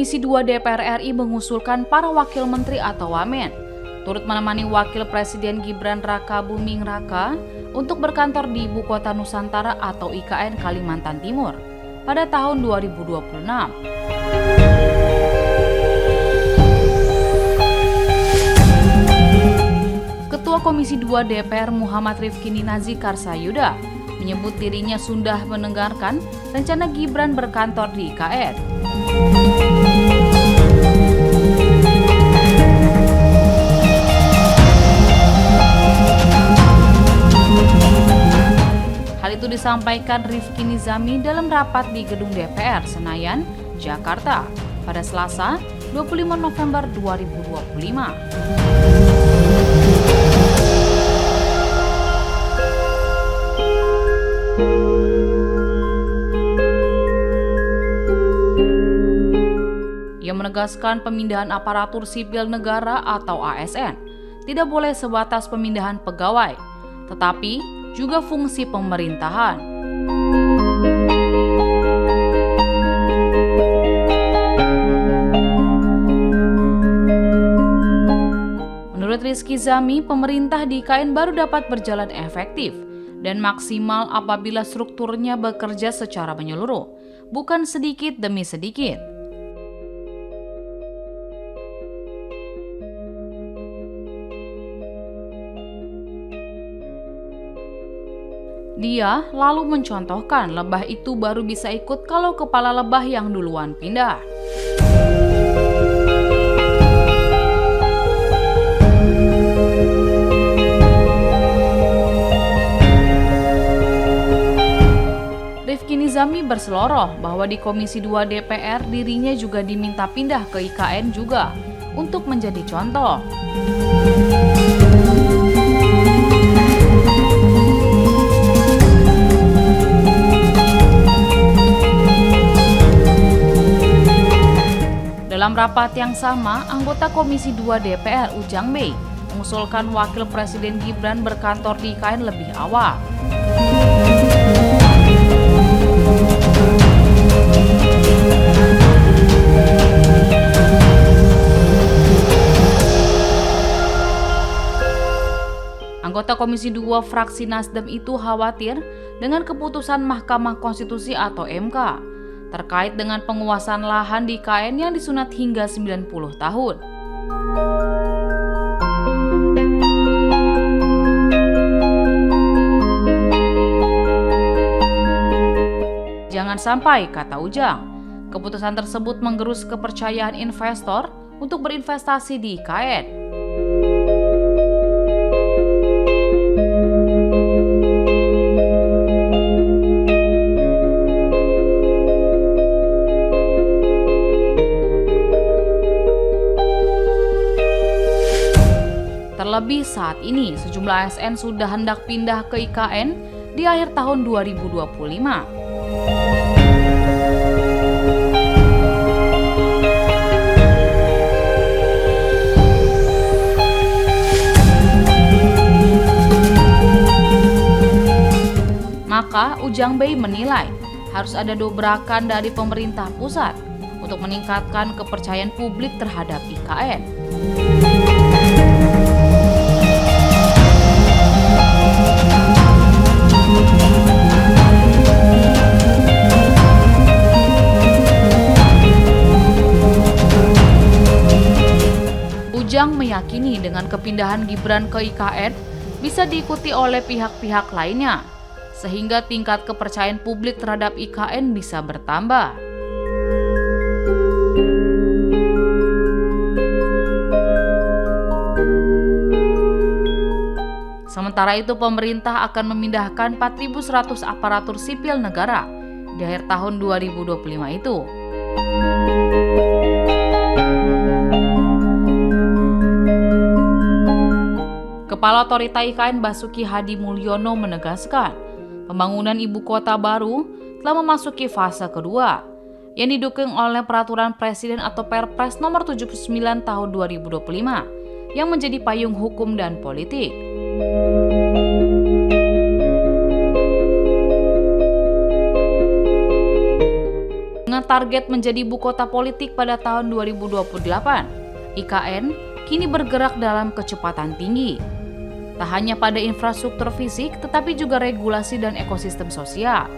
Komisi 2 DPR RI mengusulkan para wakil menteri atau wamen turut menemani Wakil Presiden Gibran Raka Buming Raka untuk berkantor di Ibu Kota Nusantara atau IKN Kalimantan Timur pada tahun 2026. Ketua Komisi 2 DPR Muhammad Rifkini Nazi Karsayuda menyebut dirinya sudah mendengarkan rencana Gibran berkantor di IKN. Hal itu disampaikan Rifki Nizami dalam rapat di Gedung DPR Senayan, Jakarta pada Selasa 25 November 2025. Ia menegaskan pemindahan aparatur sipil negara atau ASN tidak boleh sebatas pemindahan pegawai, tetapi juga fungsi pemerintahan. Menurut Rizky Zami, pemerintah di IKN baru dapat berjalan efektif dan maksimal apabila strukturnya bekerja secara menyeluruh, bukan sedikit demi sedikit. Dia lalu mencontohkan lebah itu baru bisa ikut kalau kepala lebah yang duluan pindah. Rifki Nizami berseloroh bahwa di Komisi 2 DPR dirinya juga diminta pindah ke IKN juga untuk menjadi contoh. Dalam rapat yang sama, anggota Komisi 2 DPR Ujang Bey mengusulkan Wakil Presiden Gibran berkantor di IKN lebih awal. Anggota Komisi 2 fraksi Nasdem itu khawatir dengan keputusan Mahkamah Konstitusi atau MK terkait dengan penguasaan lahan di IKN yang disunat hingga 90 tahun. Jangan sampai, kata Ujang, keputusan tersebut menggerus kepercayaan investor untuk berinvestasi di IKN. Terlebih saat ini, sejumlah ASN sudah hendak pindah ke IKN di akhir tahun 2025. Maka Ujang Bey menilai harus ada dobrakan dari pemerintah pusat untuk meningkatkan kepercayaan publik terhadap IKN. Ujang meyakini dengan kepindahan Gibran ke IKN bisa diikuti oleh pihak-pihak lainnya, sehingga tingkat kepercayaan publik terhadap IKN bisa bertambah. Sementara itu, pemerintah akan memindahkan 4.100 aparatur sipil negara di akhir tahun 2025 itu. Kepala Otorita IKN Basuki Hadi Mulyono menegaskan, pembangunan ibu kota baru telah memasuki fase kedua, yang didukung oleh Peraturan Presiden atau Perpres nomor 79 tahun 2025, yang menjadi payung hukum dan politik. target menjadi ibu kota politik pada tahun 2028, IKN kini bergerak dalam kecepatan tinggi. Tak hanya pada infrastruktur fisik, tetapi juga regulasi dan ekosistem sosial.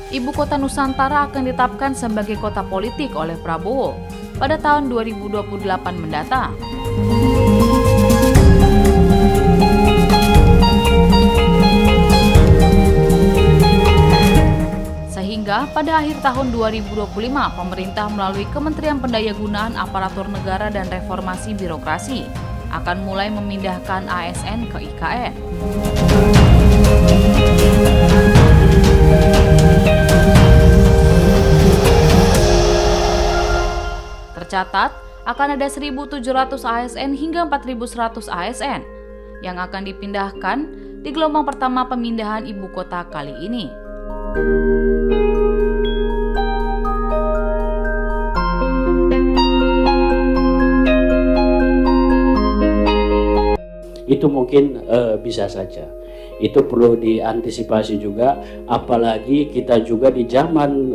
Ibu kota Nusantara akan ditetapkan sebagai kota politik oleh Prabowo pada tahun 2028 mendatang. Sehingga pada akhir tahun 2025, pemerintah melalui Kementerian Pendayagunaan Aparatur Negara dan Reformasi Birokrasi akan mulai memindahkan ASN ke IKN. Tercatat, akan ada 1.700 ASN hingga 4.100 ASN yang akan dipindahkan di gelombang pertama pemindahan ibu kota kali ini. Itu mungkin bisa saja. Itu perlu diantisipasi juga, apalagi kita juga di zaman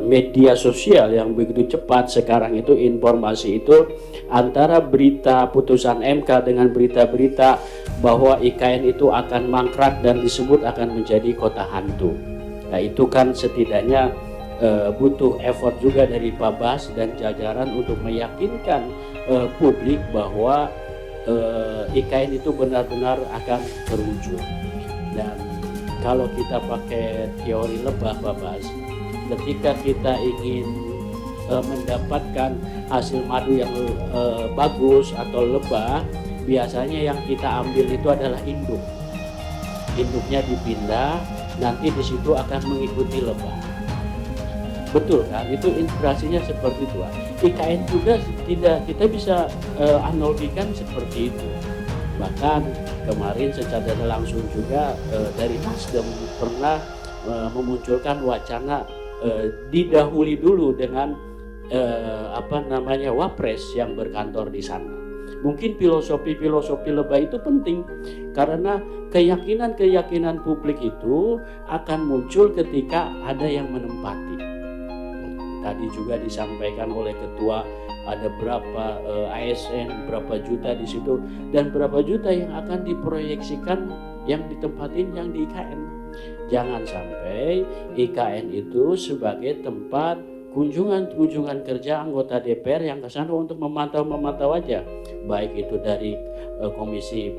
media sosial yang begitu cepat sekarang. Itu informasi itu antara berita putusan MK dengan berita-berita bahwa IKN itu akan mangkrak dan disebut akan menjadi kota hantu. Nah, itu kan setidaknya butuh effort juga dari Pak Bas dan jajaran untuk meyakinkan publik bahwa IKN itu benar-benar akan terwujud. Dan kalau kita pakai teori lebah, Pak Bas, ketika kita ingin mendapatkan hasil madu yang bagus atau lebah, biasanya yang kita ambil itu adalah induk. Induknya dipindah, nanti di situ akan mengikuti lebah. Betul kan? Itu inspirasinya seperti itu. IKN juga tidak kita bisa analogikan seperti itu. Bahkan kemarin secara langsung juga dari Nasdem pernah memunculkan wacana didahului dulu dengan Wapres yang berkantor di sana. Mungkin filosofi lebah itu penting karena keyakinan publik itu akan muncul ketika ada yang menempati. Tadi juga disampaikan oleh ketua ada berapa ASN, berapa juta di situ, dan berapa juta yang akan diproyeksikan yang ditempatin yang di IKN. Jangan sampai IKN itu sebagai tempat kunjungan kerja anggota DPR yang ke sana untuk memantau aja. Baik itu dari komisi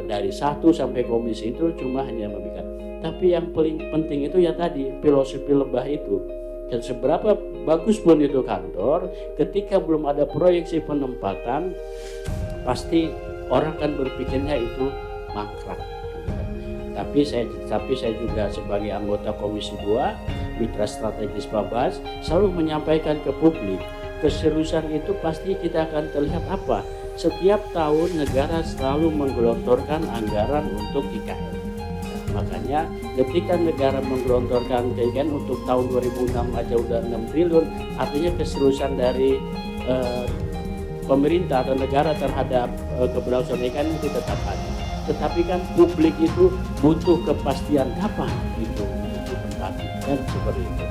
dari 1 sampai komisi itu cuma hanya memberikan. Tapi yang paling penting itu ya tadi filosofi lebah itu. Dan seberapa bagus pun itu kantor, ketika belum ada proyeksi penempatan, pasti orang kan berpikirnya itu mangkrak. Tapi saya juga sebagai anggota Komisi 2, mitra strategis Pak Bas, selalu menyampaikan ke publik, keseriusan itu pasti kita akan terlihat apa? Setiap tahun negara selalu menggelontorkan anggaran untuk IKN. Makanya ketika negara menggelontorkan IKN untuk tahun 2006 aja udah 6 triliun, artinya keseriusan dari pemerintah atau negara terhadap keberlangsungan IKN itu tetap ada. Tetapi kan publik itu butuh kepastian kapan itu ditempati, kan seperti itu.